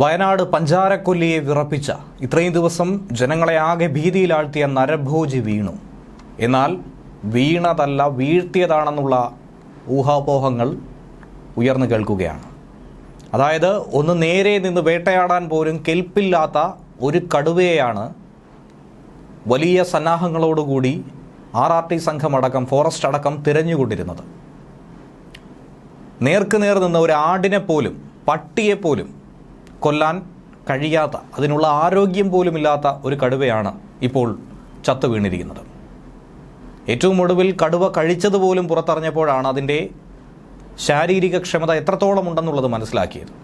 വയനാട് പഞ്ചാരക്കൊല്ലിയെ വിറപ്പിച്ച ഇത്രയും ദിവസം ജനങ്ങളെ ആകെ ഭീതിയിലാഴ്ത്തിയ നരഭോജി വീണു. എന്നാൽ വീണതല്ല, വീഴ്ത്തിയതാണെന്നുള്ള ഊഹാപോഹങ്ങൾ ഉയർന്നു കേൾക്കുകയാണ്. അതായത് ഒന്ന് നേരെ നിന്ന് വേട്ടയാടാൻ പോലും കെൽപ്പില്ലാത്ത ഒരു കടുവയെയാണ് വലിയ സന്നാഹങ്ങളോടുകൂടി RRT സംഘമടക്കം ഫോറസ്റ്റ് അടക്കം തിരഞ്ഞുകൊണ്ടിരുന്നത്. നേർക്കുനേർ നിന്ന് ഒരു ആടിനെ പോലും പട്ടിയെപ്പോലും കൊല്ലാൻ കഴിയാത്ത, അതിനുള്ള ആരോഗ്യം പോലുമില്ലാത്ത ഒരു കടുവയാണ് ഇപ്പോൾ ചത്തു വീണിരിക്കുന്നത്. ഏറ്റവും ഒടുവിൽ കടുവ കഴിച്ചതുപോലും പുറത്തറിഞ്ഞപ്പോഴാണ് അതിൻ്റെ ശാരീരിക ക്ഷമത എത്രത്തോളം ഉണ്ടെന്നുള്ളത് മനസ്സിലാക്കിയത്.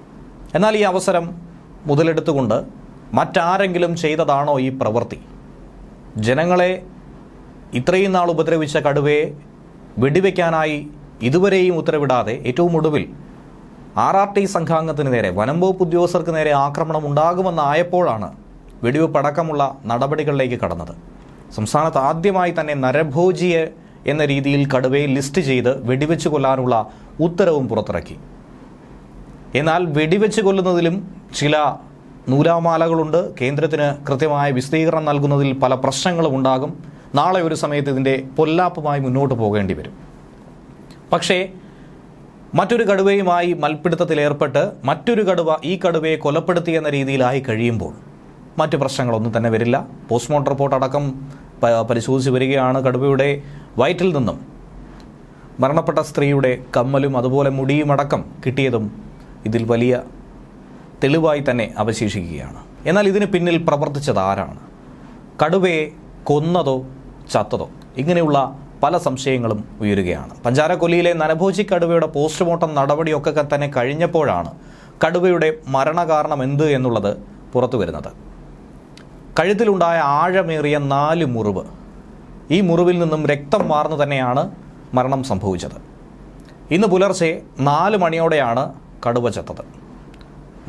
എന്നാൽ ഈ അവസരം മുതലെടുത്തുകൊണ്ട് മറ്റാരെങ്കിലും ചെയ്തതാണോ ഈ പ്രവൃത്തി? ജനങ്ങളെ ഇത്രയും നാൾ ഉപദ്രവിച്ച കടുവയെ വെടിവെക്കാനായി ഇതുവരെയും ഉത്തരവിടാതെ ഏറ്റവും ഒടുവിൽ RRT സംഘാംഗത്തിന് നേരെ, വനം വകുപ്പ് ഉദ്യോഗസ്ഥർക്ക് നേരെ ആക്രമണം ഉണ്ടാകുമെന്നായപ്പോഴാണ് വെടിവെപ്പ് അടക്കമുള്ള നടപടികളിലേക്ക് കടന്നത്. സംസ്ഥാനത്ത് ആദ്യമായി തന്നെ നരഭോജിയെ എന്ന രീതിയിൽ കടുവയെ ലിസ്റ്റ് ചെയ്ത് വെടിവെച്ച് കൊല്ലാനുള്ള ഉത്തരവും പുറത്തിറക്കി. എന്നാൽ വെടിവെച്ച് കൊല്ലുന്നതിലും ചില നൂലാമാലകളുണ്ട്. കേന്ദ്രത്തിന് കൃത്യമായ വിശദീകരണം നൽകുന്നതിൽ പല പ്രശ്നങ്ങളും ഉണ്ടാകും. നാളെ ഒരു സമയത്ത് ഇതിൻ്റെ പൊല്ലാപ്പുമായി മുന്നോട്ട് പോകേണ്ടി വരും. പക്ഷേ മറ്റൊരു കടുവയുമായി മൽപ്പിടുത്തത്തിലേർപ്പെട്ട് മറ്റൊരു കടുവ ഈ കടുവയെ കൊലപ്പെടുത്തി എന്ന രീതിയിലായി കഴിയുമ്പോൾ മറ്റ് പ്രശ്നങ്ങളൊന്നും തന്നെ വരില്ല. പോസ്റ്റ്മോർട്ടം റിപ്പോർട്ട് അടക്കം പരിശോധിച്ച് വരികയാണ്. കടുവയുടെ വയറ്റിൽ നിന്നും മരണപ്പെട്ട സ്ത്രീയുടെ കമ്മലും അതുപോലെ മുടിയും അടക്കം കിട്ടിയതും ഇതിൽ വലിയ തെളിവായി തന്നെ അവശേഷിക്കുകയാണ്. എന്നാൽ ഇതിന് പിന്നിൽ പ്രവർത്തിച്ചത് ആരാണ്? കടുവയെ കൊന്നതോ ചത്തതോ? ഇങ്ങനെയുള്ള പല സംശയങ്ങളും ഉയരുകയാണ്. പഞ്ചാരക്കൊല്ലിയിലെ നരഭോജി കടുവയുടെ പോസ്റ്റ്മോർട്ടം നടപടിയൊക്കെ തന്നെ കഴിഞ്ഞപ്പോഴാണ് കടുവയുടെ മരണകാരണം എന്ത് എന്നുള്ളത് പുറത്തു വരുന്നത്. കഴുത്തിലുണ്ടായ ആഴമേറിയ 4 മുറിവ്. ഈ മുറിവിൽ നിന്നും രക്തം വാർന്നു തന്നെയാണ് മരണം സംഭവിച്ചത്. ഇന്ന് പുലർച്ചെ 4 മണിയോടെയാണ് കടുവ ചത്തത്.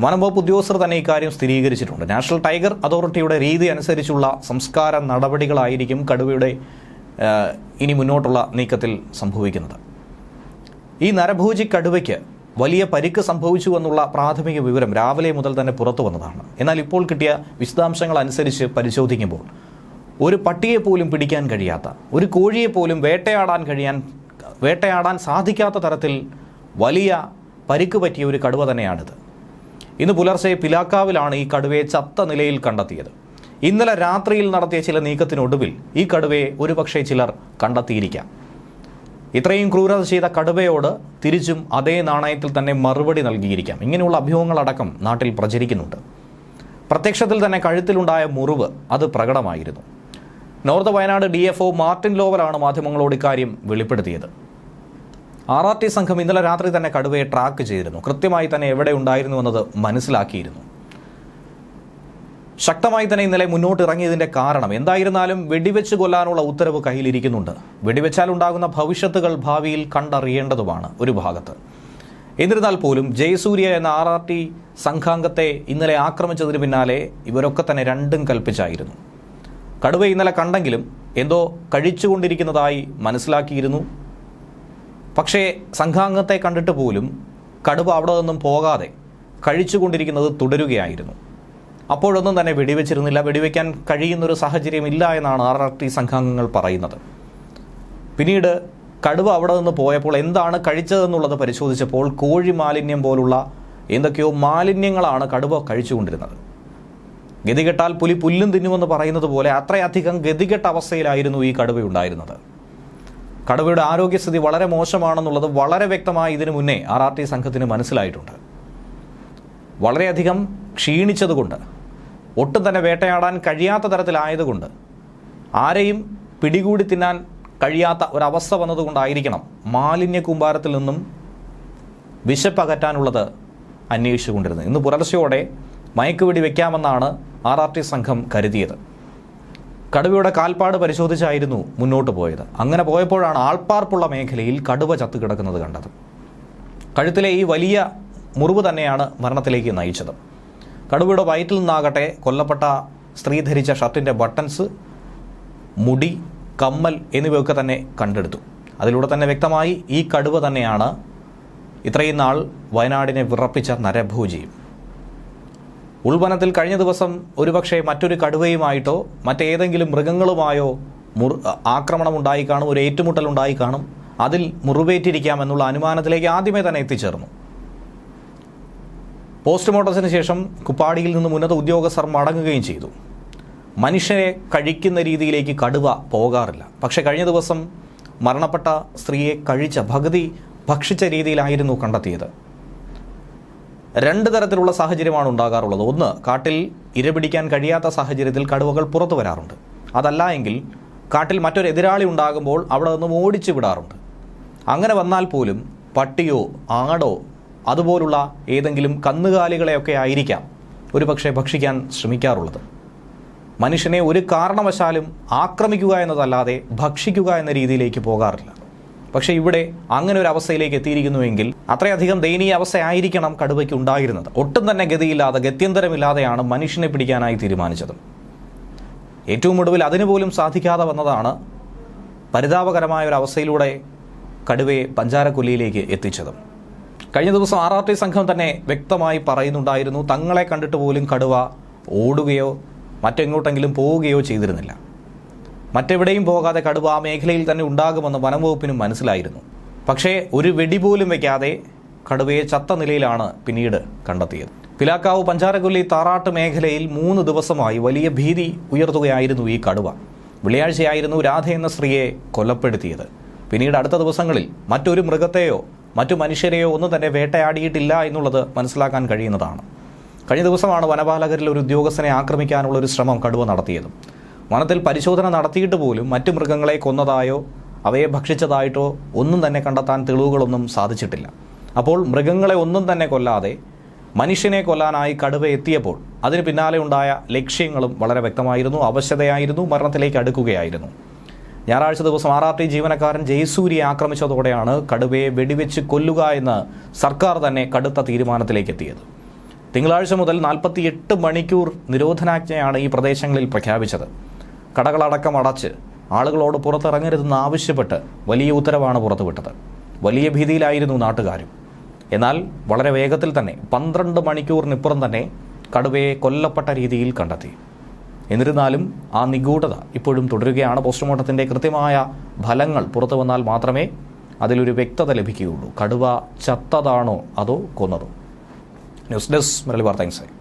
വനംവകുപ്പ് ഉദ്യോഗസ്ഥർ തന്നെ ഇക്കാര്യം സ്ഥിരീകരിച്ചിട്ടുണ്ട്. നാഷണൽ ടൈഗർ അതോറിറ്റിയുടെ രീതി അനുസരിച്ചുള്ള സംസ്കാര നടപടികളായിരിക്കും കടുവയുടെ ഇനി മുന്നോട്ടുള്ള നീക്കത്തിൽ സംഭവിക്കുന്നത്. ഈ നരഭോജി കടുവയ്ക്ക് വലിയ പരിക്ക് സംഭവിച്ചു എന്നുള്ള പ്രാഥമിക വിവരം രാവിലെ മുതൽ തന്നെ പുറത്തു വന്നതാണ്. എന്നാൽ ഇപ്പോൾ കിട്ടിയ വിശദാംശങ്ങൾ അനുസരിച്ച് പരിശോധിക്കുമ്പോൾ ഒരു പട്ടിയെ പോലും പിടിക്കാൻ കഴിയാത്ത, ഒരു കോഴിയെ പോലും വേട്ടയാടാൻ സാധിക്കാത്ത തരത്തിൽ വലിയ പരിക്ക് പറ്റിയ ഒരു കടുവ തന്നെയാണിത്. ഇന്ന് പുലർച്ചെ പിലാക്കാവിലാണ് ഈ കടുവയെ ചത്ത നിലയിൽ കണ്ടെത്തിയത്. ഇന്നലെ രാത്രിയിൽ നടത്തിയ ചില നീക്കത്തിനൊടുവിൽ ഈ കടുവയെ ഒരുപക്ഷെ ചിലർ കണ്ടെത്തിയിരിക്കാം. ഇത്രയും ക്രൂരത ചെയ്ത കടുവയോട് തിരിച്ചും അതേ നാണയത്തിൽ തന്നെ മറുപടി നൽകിയിരിക്കാം. ഇങ്ങനെയുള്ള അഭ്യൂഹങ്ങളടക്കം നാട്ടിൽ പ്രചരിക്കുന്നുണ്ട്. പ്രത്യക്ഷത്തിൽ തന്നെ കഴുത്തിലുണ്ടായ മുറിവ് അത് പ്രകടമായിരുന്നു. നോർത്ത് വയനാട് DFO മാർട്ടിൻ ലോവലാണ് മാധ്യമങ്ങളോട് ഇക്കാര്യം വെളിപ്പെടുത്തിയത്. RRT സംഘം ഇന്നലെ രാത്രി തന്നെ കടുവയെ ട്രാക്ക് ചെയ്തിരുന്നു. കൃത്യമായി തന്നെ എവിടെ ഉണ്ടായിരുന്നു എന്നത് മനസ്സിലാക്കിയിരുന്നു. ശക്തമായി തന്നെ ഇന്നലെ മുന്നോട്ട് ഇറങ്ങിയതിൻ്റെ കാരണം എന്തായിരുന്നാലും വെടിവെച്ച് കൊല്ലാനുള്ള ഉത്തരവ് കയ്യിലിരിക്കുന്നുണ്ട്. വെടിവെച്ചാൽ ഉണ്ടാകുന്ന ഭവിഷ്യത്തുകൾ ഭാവിയിൽ കണ്ടറിയേണ്ടതുമാണ് ഒരു ഭാഗത്ത്. എന്നിരുന്നാൽ പോലും ജയസൂര്യ എന്ന RRT സംഘാംഗത്തെ ഇന്നലെ ആക്രമിച്ചതിന് പിന്നാലെ ഇവരൊക്കെ തന്നെ രണ്ടും കൽപ്പിച്ചായിരുന്നു. കടുവ ഇന്നലെ കണ്ടെങ്കിലും എന്തോ കഴിച്ചുകൊണ്ടിരിക്കുന്നതായി മനസ്സിലാക്കിയിരുന്നു. പക്ഷേ സംഘാംഗത്തെ കണ്ടിട്ട് പോലും കടുവ അവിടെ നിന്നും പോകാതെ കഴിച്ചുകൊണ്ടിരിക്കുന്നത് തുടരുകയായിരുന്നു. അപ്പോഴൊന്നും തന്നെ വെടിവെച്ചിരുന്നില്ല. വെടിവെക്കാൻ കഴിയുന്നൊരു സാഹചര്യം ഇല്ല എന്നാണ് RRT സംഘാംഗങ്ങൾ പറയുന്നത്. പിന്നീട് കടുവ അവിടെ നിന്ന് പോയപ്പോൾ എന്താണ് കഴിച്ചതെന്നുള്ളത് പരിശോധിച്ചപ്പോൾ കോഴി മാലിന്യം പോലുള്ള എന്തൊക്കെയോ മാലിന്യങ്ങളാണ് കടുവ കഴിച്ചുകൊണ്ടിരുന്നത്. ഗതികെട്ടാൽ പുലി പുല്ലും തിന്നുമെന്ന് പറയുന്നത് പോലെ അത്രയധികം ഗതികെട്ട അവസ്ഥയിലായിരുന്നു ഈ കടുവയുണ്ടായിരുന്നത്. കടുവയുടെ ആരോഗ്യസ്ഥിതി വളരെ മോശമാണെന്നുള്ളത് വളരെ വ്യക്തമായി ഇതിനു മുന്നേ RRT സംഘത്തിന് മനസ്സിലായിട്ടുണ്ട്. വളരെയധികം ക്ഷീണിച്ചതുകൊണ്ട്, ഒട്ടും തന്നെ വേട്ടയാടാൻ കഴിയാത്ത തരത്തിലായതുകൊണ്ട്, ആരെയും പിടികൂടി തിന്നാൻ കഴിയാത്ത ഒരവസ്ഥ വന്നതുകൊണ്ടായിരിക്കണം മാലിന്യ കൂമ്പാരത്തിൽ നിന്നും വിശപ്പകറ്റാനുള്ളത് അന്വേഷിച്ചുകൊണ്ടിരുന്നത്. ഇന്ന് പുലർച്ചയോടെ മയക്കുവെടി വയ്ക്കാമെന്നാണ് RRT സംഘം കരുതിയത്. കടുവയുടെ കാൽപ്പാട് പരിശോധിച്ചായിരുന്നു മുന്നോട്ട് പോയത്. അങ്ങനെ പോയപ്പോഴാണ് ആൾപ്പാർപ്പുള്ള മേഖലയിൽ കടുവ ചത്തു കിടക്കുന്നത് കണ്ടത്. കഴുത്തിലെ ഈ വലിയ മുറിവ് തന്നെയാണ് മരണത്തിലേക്ക് നയിച്ചത്. കടുവയുടെ വയറ്റിൽ നിന്നാകട്ടെ കൊല്ലപ്പെട്ട സ്ത്രീ ധരിച്ച ഷർട്ടിൻ്റെ ബട്ടൺസ്, മുടി, കമ്മൽ എന്നിവയൊക്കെ തന്നെ കണ്ടെടുത്തു. അതിലൂടെ തന്നെ വ്യക്തമായി ഈ കടുവ തന്നെയാണ് ഇത്രയും നാൾ വയനാടിനെ വിറപ്പിച്ച നരഭോജിയും. ഉൾവനത്തിൽ കഴിഞ്ഞ ദിവസം ഒരുപക്ഷെ മറ്റൊരു കടുവയുമായിട്ടോ മറ്റേതെങ്കിലും മൃഗങ്ങളുമായോ ആക്രമണം ഉണ്ടായി കാണും, ഒരു ഏറ്റുമുട്ടൽ ഉണ്ടായി കാണും, അതിൽ മുറിവേറ്റിരിക്കാം എന്നുള്ള അനുമാനത്തിലേക്ക് ആദ്യമേ തന്നെ എത്തിച്ചേർന്നു. പോസ്റ്റ്മോർട്ടത്തിന് ശേഷം കുപ്പാടിയിൽ നിന്നും ഉന്നത ഉദ്യോഗസ്ഥർ മടങ്ങുകയും ചെയ്തു. മനുഷ്യരെ കഴിക്കുന്ന രീതിയിലേക്ക് കടുവ പോകാറില്ല. പക്ഷേ കഴിഞ്ഞ ദിവസം മരണപ്പെട്ട സ്ത്രീയെ പകുതി ഭക്ഷിച്ച രീതിയിലായിരുന്നു കണ്ടെത്തിയത്. രണ്ട് തരത്തിലുള്ള സാഹചര്യമാണ് ഉണ്ടാകാറുള്ളത്. ഒന്ന്, കാട്ടിൽ ഇരപിടിക്കാൻ കഴിയാത്ത സാഹചര്യത്തിൽ കടുവകൾ പുറത്തു വരാറുണ്ട്. അതല്ല എങ്കിൽ കാട്ടിൽ മറ്റൊരു എതിരാളി ഉണ്ടാകുമ്പോൾ അവിടെ നിന്നും ഓടിച്ചു വിടാറുണ്ട്. അങ്ങനെ വന്നാൽ പോലും പട്ടിയോ ആടോ അതുപോലുള്ള ഏതെങ്കിലും കന്നുകാലികളെയൊക്കെ ആയിരിക്കാം ഒരു പക്ഷേ ഭക്ഷിക്കാൻ ശ്രമിക്കാറുള്ളത്. മനുഷ്യനെ ഒരു കാരണവശാലും ആക്രമിക്കുക എന്നതല്ലാതെ ഭക്ഷിക്കുക എന്ന രീതിയിലേക്ക് പോകാറില്ല. പക്ഷേ ഇവിടെ അങ്ങനെ ഒരു അവസ്ഥയിലേക്ക് എത്തിയിരിക്കുന്നുവെങ്കിൽ അത്രയധികം ദയനീയ അവസ്ഥയായിരിക്കണം കടുവയ്ക്ക് ഉണ്ടായിരുന്നത്. ഒട്ടും തന്നെ ഗതിയില്ലാതെ ഗത്യന്തരമില്ലാതെയാണ് മനുഷ്യനെ പിടിക്കാനായി തീരുമാനിച്ചത്. ഏറ്റവും ഒടുവിൽ അതിനുപോലും സാധിക്കാതെ വന്നതാണ് പരിതാപകരമായ ഒരു അവസ്ഥയിലൂടെ കടുവയെ പഞ്ചാരക്കൊല്ലിയിലേക്ക് എത്തിച്ചത്. കഴിഞ്ഞ ദിവസം RRT സംഘം തന്നെ വ്യക്തമായി പറയുന്നുണ്ടായിരുന്നു, തങ്ങളെ കണ്ടിട്ട് പോലും കടുവ ഓടുകയോ മറ്റെങ്ങോട്ടെങ്കിലും പോവുകയോ ചെയ്തിരുന്നില്ല. മറ്റെവിടെയും പോകാതെ കടുവ ആ മേഖലയിൽ തന്നെ ഉണ്ടാകുമെന്ന് വനംവകുപ്പിനും മനസ്സിലായിരുന്നു. പക്ഷേ ഒരു വെടി പോലും വയ്ക്കാതെ കടുവയെ ചത്ത നിലയിലാണ് പിന്നീട് കണ്ടെത്തിയത്. പിലാക്കാവ് പഞ്ചാരക്കൊല്ലി താറാട്ട് മേഖലയിൽ 3 ദിവസമായി വലിയ ഭീതി ഉയർത്തുകയായിരുന്നു ഈ കടുവ. വെള്ളിയാഴ്ചയായിരുന്നു രാധ എന്ന സ്ത്രീയെ കൊലപ്പെടുത്തിയത്. പിന്നീട് അടുത്ത ദിവസങ്ങളിൽ മറ്റൊരു മൃഗത്തെയോ മറ്റു മനുഷ്യരെയോ ഒന്നും തന്നെ വേട്ടയാടിയിട്ടില്ല എന്നുള്ളത് മനസ്സിലാക്കാൻ കഴിയുന്നതാണ്. കഴിഞ്ഞ ദിവസമാണ് വനപാലകരിൽ ഒരു ഉദ്യോഗസ്ഥനെ ആക്രമിക്കാനുള്ള ഒരു ശ്രമം കടുവ നടത്തിയത്. വനത്തിൽ പരിശോധന നടത്തിയിട്ട് പോലും മറ്റു മൃഗങ്ങളെ കൊന്നതായോ അവയെ ഭക്ഷിച്ചതായിട്ടോ ഒന്നും തന്നെ കണ്ടെത്താൻ തെളിവുകളൊന്നും സാധിച്ചിട്ടില്ല. അപ്പോൾ മൃഗങ്ങളെ ഒന്നും തന്നെ കൊല്ലാതെ മനുഷ്യനെ കൊല്ലാനായി കടുവ എത്തിയപ്പോൾ അതിന് പിന്നാലെ ഉണ്ടായ ലക്ഷ്യങ്ങളും വളരെ വ്യക്തമായിരുന്നു. അവശതയായിരുന്നു, മരണത്തിലേക്ക് അടുക്കുകയായിരുന്നു. ഞായറാഴ്ച ദിവസം RRT ജീവനക്കാരൻ ജയസൂര്യയെ ആക്രമിച്ചതോടെയാണ് കടുവയെ വെടിവെച്ച് കൊല്ലുക എന്ന് സർക്കാർ തന്നെ കടുത്ത തീരുമാനത്തിലേക്ക് എത്തിയത്. തിങ്കളാഴ്ച മുതൽ 48 മണിക്കൂർ നിരോധനാജ്ഞയാണ് ഈ പ്രദേശങ്ങളിൽ പ്രഖ്യാപിച്ചത്. കടകളടക്കം അടച്ച് ആളുകളോട് പുറത്തിറങ്ങരുതെന്ന് ആവശ്യപ്പെട്ട് വലിയ ഉത്തരവാണ് പുറത്തുവിട്ടത്. വലിയ ഭീതിയിലായിരുന്നു നാട്ടുകാരും. എന്നാൽ വളരെ വേഗത്തിൽ തന്നെ 12 മണിക്കൂറിനിപ്പുറം തന്നെ കടുവയെ കൊല്ലപ്പെട്ട രീതിയിൽ കണ്ടെത്തി. എന്നിരുന്നാലും ആ നിഗൂഢത ഇപ്പോഴും തുടരുകയാണ്. പോസ്റ്റ്മോർട്ടത്തിൻ്റെ കൃത്യമായ ഫലങ്ങൾ പുറത്തു വന്നാൽ മാത്രമേ അതിലൊരു വ്യക്തത ലഭിക്കുകയുള്ളൂ. കടുവ ചത്തതാണോ അതോ കൊന്നതോ? ന്യൂസ് ഡെസ്ക് മലയാളി വാർത്ത ഇൻസൈറ്റ്.